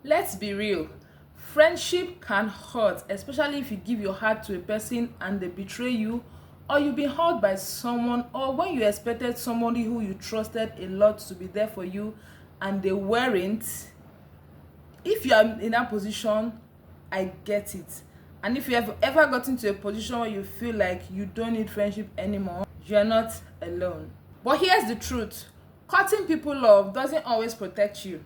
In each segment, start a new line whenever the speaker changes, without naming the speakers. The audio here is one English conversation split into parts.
Let's be real. Friendship can hurt, especially if you give your heart to a person and they betray you, or you've been hurt by someone, or when you expected somebody who you trusted a lot to be there for you and they weren't. If you are in that position, I get it. And if you have ever gotten to a position where you feel like you don't need friendship anymore, you're not alone. But here's the truth: cutting people off doesn't always protect you.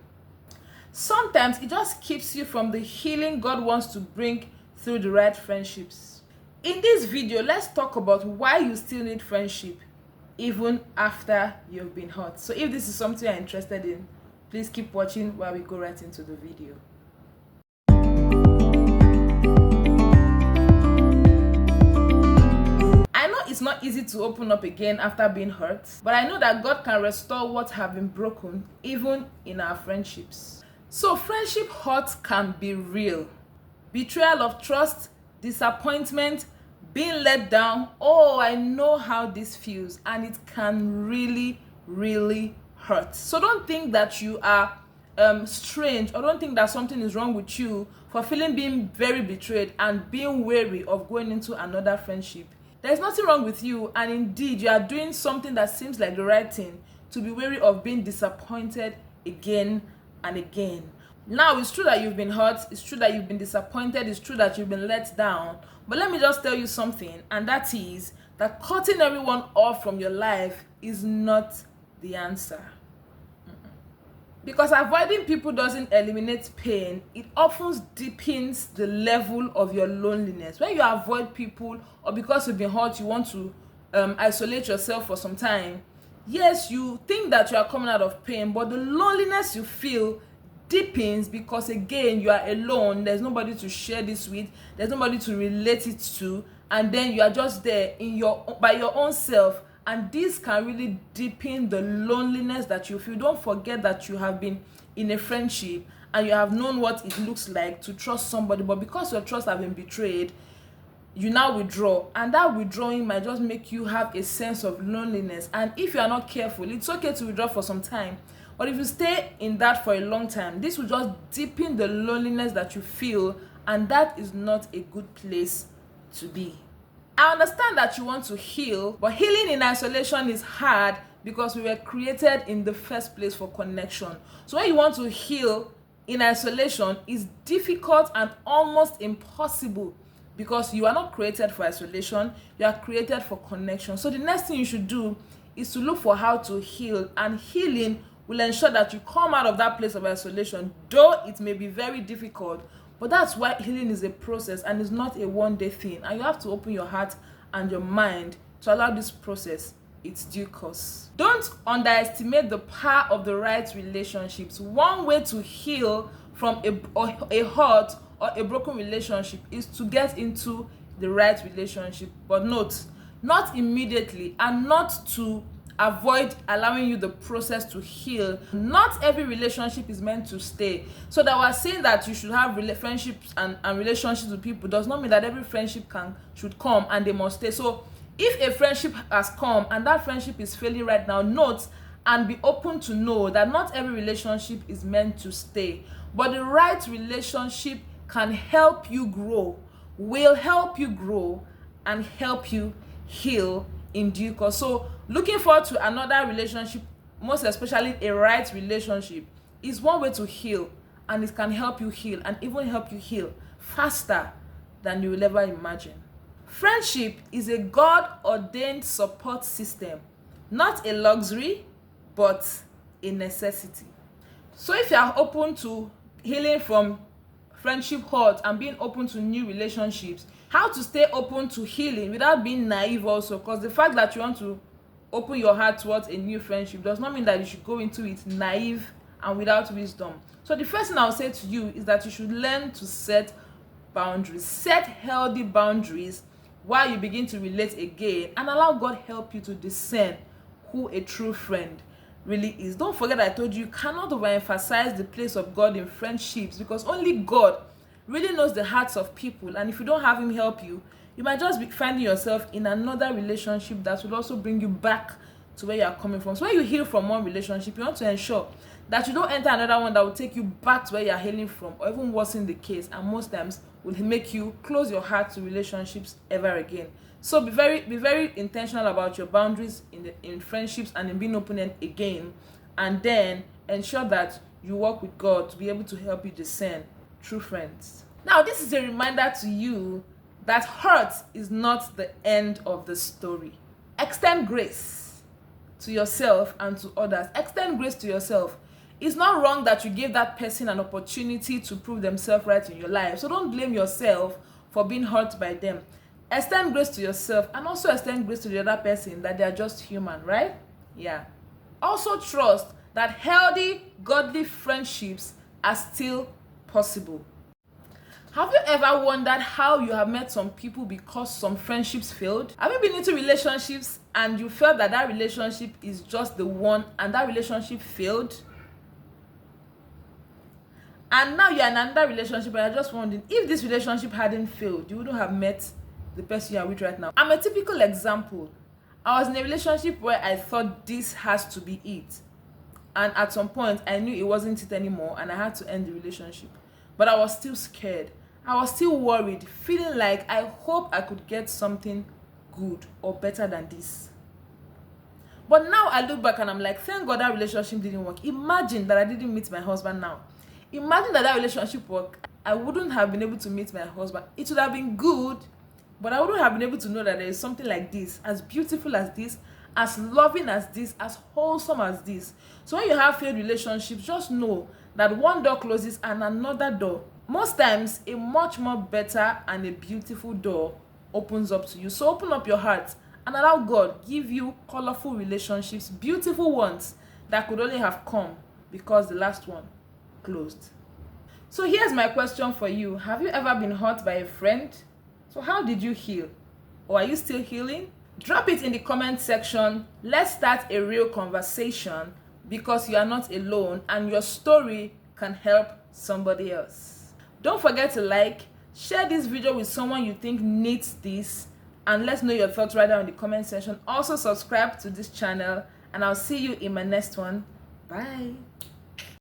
Sometimes it just keeps you from the healing God wants to bring through the right friendships. In this video, let's talk about why you still need friendship even after you've been hurt. So if this is something you're interested in, please keep watching while we go right into the video. I know it's not easy to open up again after being hurt, but I know that God can restore what have been broken even in our friendships. So friendship hurt can be real. Betrayal of trust, disappointment, being let down. Oh, I know how this feels, and it can really, really hurt. So don't think that you are strange, or don't think that something is wrong with you for being very betrayed and being wary of going into another friendship. There's nothing wrong with you, and indeed you are doing something that seems like the right thing to be wary of being disappointed again and again. Now, it's true that you've been hurt, it's true that you've been disappointed, it's true that you've been let down, but let me just tell you something, and that is that cutting everyone off from your life is not the answer. Because avoiding people doesn't eliminate pain, it often deepens the level of your loneliness. When you avoid people, or because you've been hurt, you want to isolate yourself for some time, yes, you think that you are coming out of pain, but the loneliness you feel deepens because, again, you are alone. There's nobody to share this with, there's nobody to relate it to, and then you are just there by your own self. And this can really deepen the loneliness that you feel. Don't forget that you have been in a friendship and you have known what it looks like to trust somebody, but because your trust has been betrayed, you now withdraw, and that withdrawing might just make you have a sense of loneliness. And if you are not careful, it's okay to withdraw for some time, but if you stay in that for a long time, this will just deepen the loneliness that you feel, and that is not a good place to be. I understand that you want to heal, but healing in isolation is hard because we were created in the first place for connection. So when you want to heal in isolation, it's difficult and almost impossible because you are not created for isolation, you are created for connection. So the next thing you should do is to look for how to heal, and healing will ensure that you come out of that place of isolation, though it may be very difficult. But that's why healing is a process and it's not a one-day thing. And you have to open your heart and your mind to allow this process its due course. Don't underestimate the power of the right relationships. One way to heal from a hurt or a broken relationship is to get into the right relationship. But note, not immediately, and not to avoid allowing you the process to heal. Not every relationship is meant to stay. So that we're saying that you should have friendships and relationships with people does not mean that every friendship should come and they must stay. So if a friendship has come and that friendship is failing right now, note and be open to know that not every relationship is meant to stay. But the right relationship can help you grow, will help you grow, and help you heal in due course. So looking forward to another relationship, most especially a right relationship, is one way to heal, and it can help you heal and even help you heal faster than you will ever imagine. Friendship is a God-ordained support system, not a luxury, but a necessity. So if you are open to healing from friendship hurt and being open to new relationships, how to stay open to healing without being naive also, because the fact that you want to open your heart towards a new friendship does not mean that you should go into it naive and without wisdom. So the first thing I'll say to you is that you should learn to set boundaries. Set healthy boundaries while you begin to relate again, and allow God help you to discern who a true friend really is. Don't forget I told you, you cannot overemphasize the place of God in friendships, because only God really knows the hearts of people, and if you don't have him help you, you might just be finding yourself in another relationship that will also bring you back to where you are coming from. So when you heal from one relationship, you want to ensure that you don't enter another one that will take you back to where you're hailing from, or even worsen the case, and most times will make you close your heart to relationships ever again. So be very intentional about your boundaries in friendships and in being open again, and then ensure that you work with God to be able to help you discern true friends. Now, this is a reminder to you that hurt is not the end of the story. Extend grace to yourself and to others. Extend grace to yourself. It's not wrong that you gave that person an opportunity to prove themselves right in your life. So don't blame yourself for being hurt by them. Extend grace to yourself, and also extend grace to the other person that they are just human, right? Yeah. Also trust that healthy, godly friendships are still possible. Have you ever wondered how you have met some people because some friendships failed? Have you been into relationships and you felt that that relationship is just the one and that relationship failed? And now you're in another relationship and you're just wondering, if this relationship hadn't failed, you wouldn't have met the person you are with right now. I'm a typical example. I was in a relationship where I thought this has to be it. And at some point, I knew it wasn't it anymore and I had to end the relationship. But I was still scared. I was still worried, feeling like I hope I could get something good or better than this. But now I look back and I'm like, thank God that relationship didn't work. Imagine that I didn't meet my husband now. Imagine that relationship worked. I wouldn't have been able to meet my husband. It would have been good, but I wouldn't have been able to know that there is something like this, as beautiful as this, as loving as this, as wholesome as this. So when you have failed relationships, just know that one door closes and another door, most times a much more better and a beautiful door, opens up to you. So open up your heart and allow God give you colorful relationships, beautiful ones that could only have come because the last one closed. So here's my question for you. Have you ever been hurt by a friend? So how did you heal? Or are you still healing? Drop it in the comment section. Let's start a real conversation, because you are not alone and your story can help somebody else. Don't forget to like, share this video with someone you think needs this, and let's know your thoughts right down in the comment section. Also subscribe to this channel, and I'll see you in my next one. Bye.